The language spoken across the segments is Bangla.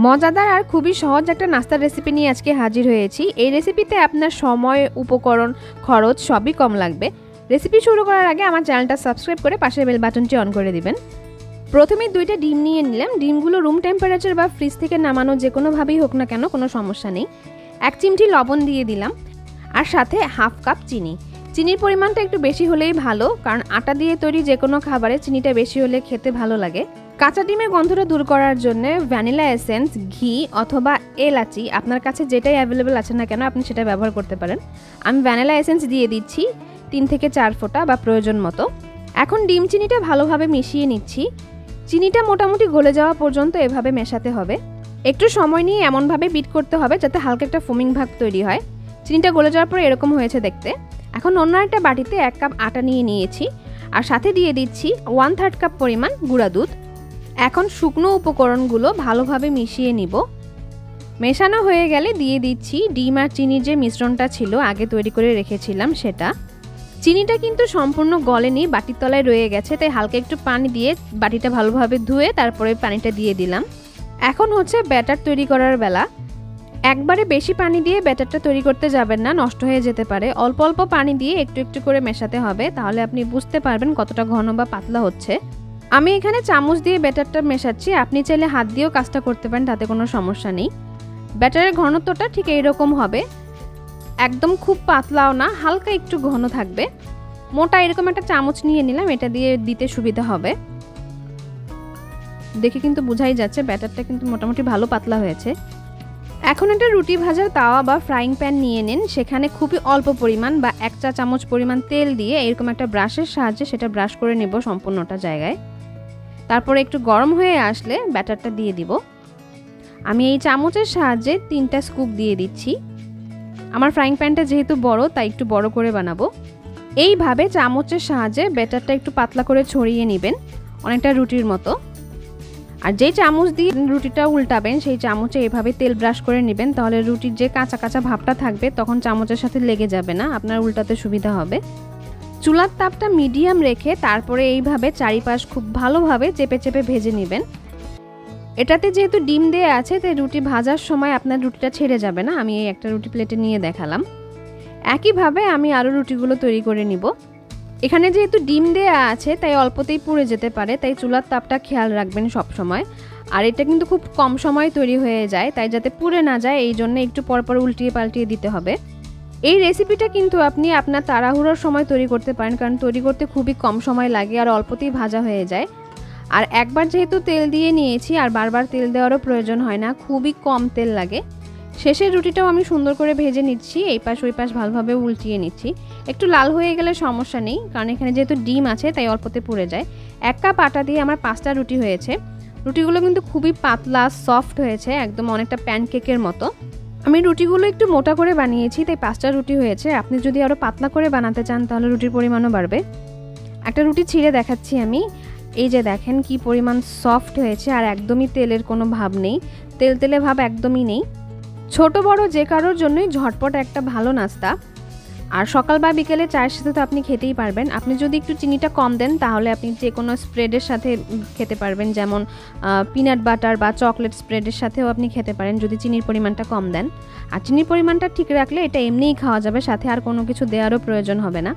মজাদার আর খুবই সহজ একটা নাস্তার রেসিপি নিয়ে আজকে হাজির হয়েছি। এই রেসিপিতে আপনার সময়, উপকরণ, খরচ সবই কম লাগবে। রেসিপি শুরু করার আগে আমার চ্যানেলটা সাবস্ক্রাইব করে পাশের বেল বাটনটি অন করে দিবেন। প্রথমে 2টা ডিম নিয়ে নিলাম। ডিমগুলো রুম টেম্পারেচার বা ফ্রিজ থেকে নামানো যে কোনোভাবেই হোক না কেন, কোনো সমস্যা নেই। 1 চিমটি লবণ দিয়ে দিলাম, আর সাথে হাফ কাপ চিনি। চিনির পরিমাণটা একটু বেশি হলেই ভালো, কারণ আটা দিয়ে তৈরি যে কোনো খাবারে চিনিটা বেশি হলে খেতে ভালো লাগে। কাঁচা ডিমের গন্ধটা দূর করার জন্য ভ্যানিলা এসেন্স, ঘি অথবা এলাচি, আপনার কাছে যেটাই অ্যাভেলেবেল আছে না কেন আপনি সেটা ব্যবহার করতে পারেন। আমি ভ্যানিলা এসেন্স দিয়ে দিচ্ছি 3 থেকে 4 ফোঁটা বা প্রয়োজন মতো। এখন ডিম চিনিটা ভালোভাবে মিশিয়ে নিচ্ছি। চিনিটা মোটামুটি গলে যাওয়া পর্যন্ত এভাবে মেশাতে হবে। একটু সময় নিয়ে এমনভাবে বিট করতে হবে যাতে হালকা একটা ফোমিং ভাব তৈরি হয়। চিনিটা গলে যাওয়ার পর এরকম হয়েছে দেখতে। এখন অন্য একটা বাটিতে 1 কাপ আটা নিয়ে নিয়েছি, আর সাথে দিয়ে দিচ্ছি 1/3 কাপ পরিমাণ গুঁড়া দুধ। এখন শুকনো উপকরণগুলো ভালোভাবে মিশিয়ে নিব। মেশানো হয়ে গেলে দিয়ে দিচ্ছি ডিম আর চিনির যে মিশ্রণটা ছিল আগে তৈরি করে রেখেছিলাম সেটা। চিনিটা কিন্তু সম্পূর্ণ গলেনি, বাটির তলায় রয়ে গেছে, তাই হালকা একটু পানি দিয়ে বাটিটা ভালোভাবে ধুয়ে তারপরে পানিটা দিয়ে দিলাম। এখন হচ্ছে ব্যাটার তৈরি করার বেলা। একবারে বেশি পানি দিয়ে ব্যাটারটা তৈরি করতে যাবেন না, নষ্ট হয়ে যেতে পারে। অল্প অল্প পানি দিয়ে একটু একটু করে মেশাতে হবে, তাহলে আপনি বুঝতে পারবেন কতটা ঘন বা পাতলা হচ্ছে। আমি এখানে চামচ দিয়ে ব্যাটারটা মেশাচ্ছি, আপনি চাইলে হাত দিয়েও কাজটা করতে পারেন, তাতে কোনো সমস্যা নেই। ব্যাটারের ঘনত্বটা ঠিক এইরকম হবে, একদম খুব পাতলাও না, হালকা একটু ঘন থাকবে। মোটা এরকম একটা চামচ নিয়ে নিলাম, এটা দিয়ে দিতে সুবিধা হবে। দেখে কিন্তু বোঝাই যাচ্ছে ব্যাটারটা কিন্তু মোটামুটি ভালো পাতলা হয়েছে। এখন একটা রুটি ভাজার তাওয়া বা ফ্রাইং প্যান নিয়ে নিন, সেখানে খুবই অল্প পরিমাণ বা 1 চা চামচ পরিমাণ তেল দিয়ে এরকম একটা ব্রাশের সাহায্যে সেটা ব্রাশ করে নেব সম্পূর্ণটা জায়গায়। তারপরে একটু গরম হয়ে আসলে ব্যাটারটা দিয়ে দিব। আমি এই চামচের সাহায্যে 3টা স্কুপ দিয়ে দিচ্ছি। আমার ফ্রাইং প্যানটা যেহেতু বড় তাই একটু বড় করে বানাবো। এইভাবে চামচের সাহায্যে ব্যাটারটা একটু পাতলা করে ছড়িয়ে নেবেন, অনেকটা রুটির মতো। আর যেই চামচ দিয়ে রুটিটা উল্টাবেন সেই চামচে এভাবে তেল ব্রাশ করে নেবেন, তাহলে রুটির যে কাঁচা কাঁচা ভাবটা থাকবে তখন চামচের সাথে লেগে যাবে না, আপনার উল্টাতে সুবিধা হবে। চুলার তাপটা মিডিয়াম রেখে তারপরে এইভাবে চারিপাশ খুব ভালোভাবে চেপে চেপে ভেজে নেবেন। এটাতে যেহেতু ডিম দেয়া আছে তাই রুটি ভাজার সময় আপনার রুটিটা ছেড়ে যাবে না। আমি এই একটা রুটি প্লেটে নিয়ে দেখালাম। একইভাবে আমি আরও রুটিগুলো তৈরি করে নিব। এখানে যেহেতু ডিম দেয়া আছে তাই অল্পতেই পুড়ে যেতে পারে, তাই চুলার তাপটা খেয়াল রাখবেন সব সময়। আর এটা কিন্তু খুব কম সময় তৈরি হয়ে যায়, তাই যাতে পুড়ে না যায় এই জন্য একটু পরপর উল্টিয়ে পাল্টিয়ে দিতে হবে। এই রেসিপিটা কিন্তু আপনি আপনার তাড়াহুড়োর সময় তৈরি করতে পারেন, কারণ তৈরি করতে খুবই কম সময় লাগে আর অল্পতেই ভাজা হয়ে যায়। আর একবার যেহেতু তেল দিয়ে নিয়েছি আর বারবার তেল দেওয়ারও প্রয়োজন হয় না, খুবই কম তেল লাগে। শেষের রুটিটাও আমি সুন্দর করে ভেজে নিচ্ছি, এই পাশ ওই পাশ ভালোভাবে উল্টিয়ে নিচ্ছি। একটু লাল হয়ে গেলে সমস্যা নেই, কারণ এখানে যেহেতু ডিম আছে তাই অল্পতে পুড়ে যায়। 1 কাপ আটা দিয়ে আমার 5টা রুটি হয়েছে। রুটিগুলো কিন্তু খুবই পাতলা সফট হয়েছে, একদম অনেকটা প্যানকেকের মতো। আমি রুটিগুলো একটু মোটা করে বানিয়েছি তাই 5টা রুটি হয়েছে। আপনি যদি আরও পাতলা করে বানাতে চান তাহলে রুটির পরিমাণও বাড়বে। একটা রুটি ছিঁড়ে দেখাচ্ছি আমি। এই যে দেখেন কি পরিমাণ সফট হয়েছে, আর একদমই তেলের কোনো ভাব নেই, তেল তেলে ভাব একদমই নেই। ছোট বড় যে কারোর জন্যই ঝটপট একটা ভালো নাস্তা। আর সকাল বা বিকেলে চায়ের সাথে তো আপনি খেতেই পারবেন। আপনি যদি একটু চিনিটা কম দেন তাহলে আপনি যে কোনো স্প্রেডের সাথে খেতে পারবেন, যেমন পিনাট বাটার বা চকলেট স্প্রেডের সাথেও আপনি খেতে পারেন যদি চিনির পরিমাণটা কম দেন। আর চিনির পরিমাণটা ঠিক রাখলে এটা এমনিই খাওয়া যাবে, সাথে আর কোনো কিছু দেওয়ারও প্রয়োজন হবে না।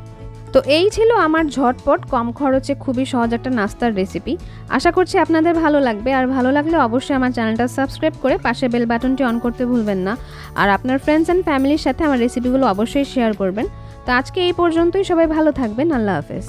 তো এই ছিল আমার ঝটপট কম খরচে খুবই সহজ একটা নাস্তার রেসিপি। আশা করছি আপনাদের ভালো লাগবে, আর ভালো লাগলে অবশ্যই আমার চ্যানেলটা সাবস্ক্রাইব করে পাশে বেল বাটনটি অন করতে ভুলবেন না। আর আপনার ফ্রেন্ডস অ্যান্ড ফ্যামিলির সাথে আমার রেসিপিগুলো অবশ্যই শেয়ার করবেন। তো আজকে এই পর্যন্তই, সবাই ভালো থাকবেন। আল্লাহ হাফেজ।